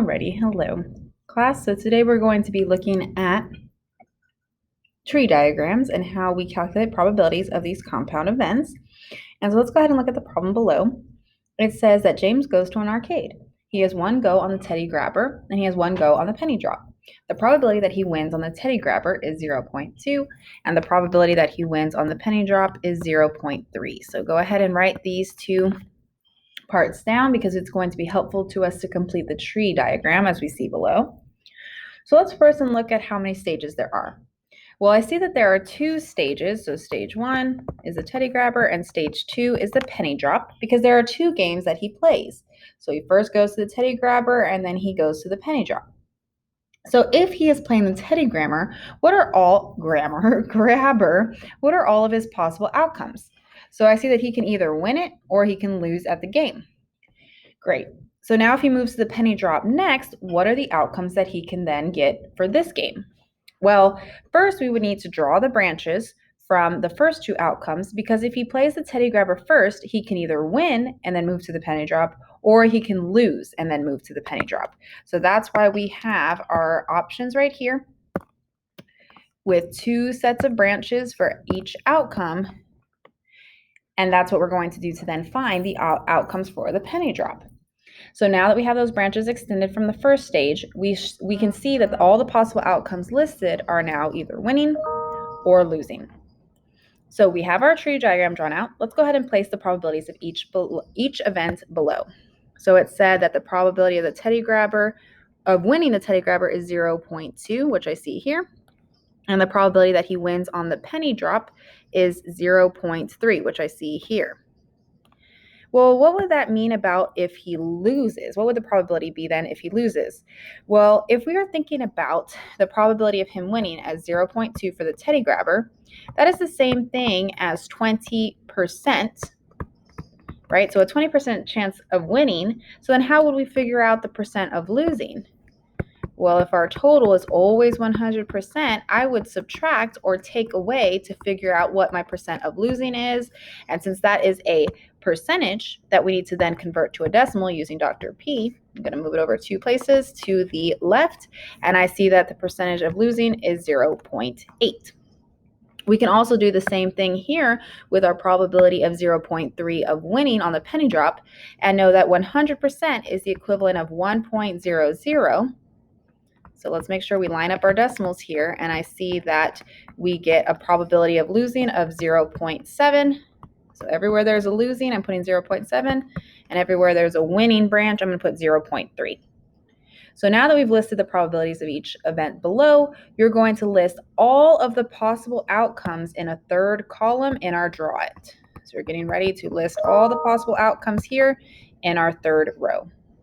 Alrighty, hello class. So today we're going to be looking at tree diagrams and how we calculate probabilities of these compound events. And so let's go ahead and look at the problem below. It says that James goes to an arcade. He has one go on the teddy grabber and he has one go on the penny drop. The probability that he wins on the teddy grabber is 0.2 and the probability that he wins on the penny drop is 0.3. So go ahead and write these two parts down because it's going to be helpful to us to complete the tree diagram as we see below. So let's first look at how many stages there are. Well, I see that there are two stages. So stage 1 is the teddy grabber and stage 2 is the penny drop because there are two games that he plays. So he first goes to the teddy grabber and then he goes to the penny drop. So if he is playing the teddy grabber, what are all of his possible outcomes? So I see that he can either win it or he can lose at the game. Great. So now if he moves to the penny drop next, what are the outcomes that he can then get for this game? Well, first we would need to draw the branches from the first two outcomes because if he plays the teddy grabber first, he can either win and then move to the penny drop or he can lose and then move to the penny drop. So that's why we have our options right here with two sets of branches for each outcome. And that's what we're going to do to then find the outcomes for the penny drop. So now that we have those branches extended from the first stage, we can see that all the possible outcomes listed are now either winning or losing. So we have our tree diagram drawn out. Let's go ahead and place the probabilities of each event below. So it said that the probability of winning the teddy grabber is 0.2, which I see here. And the probability that he wins on the penny drop is 0.3, which I see here. Well, what would that mean about if he loses? What would the probability be then if he loses? Well, if we are thinking about the probability of him winning as 0.2 for the teddy grabber, that is the same thing as 20%, right? So a 20% chance of winning. So then how would we figure out the percent of losing? Well, if our total is always 100%, I would subtract or take away to figure out what my percent of losing is. And since that is a percentage that we need to then convert to a decimal using Dr. P, I'm going to move it over 2 places to the left, and I see that the percentage of losing is 0.8. We can also do the same thing here with our probability of 0.3 of winning on the penny drop and know that 100% is the equivalent of 1.00. So let's make sure we line up our decimals here, and I see that we get a probability of losing of 0.7. So everywhere there's a losing, I'm putting 0.7, and everywhere there's a winning branch, I'm going to put 0.3. So now that we've listed the probabilities of each event below, you're going to list all of the possible outcomes in a third column in our draw it. So we're getting ready to list all the possible outcomes here in our third row.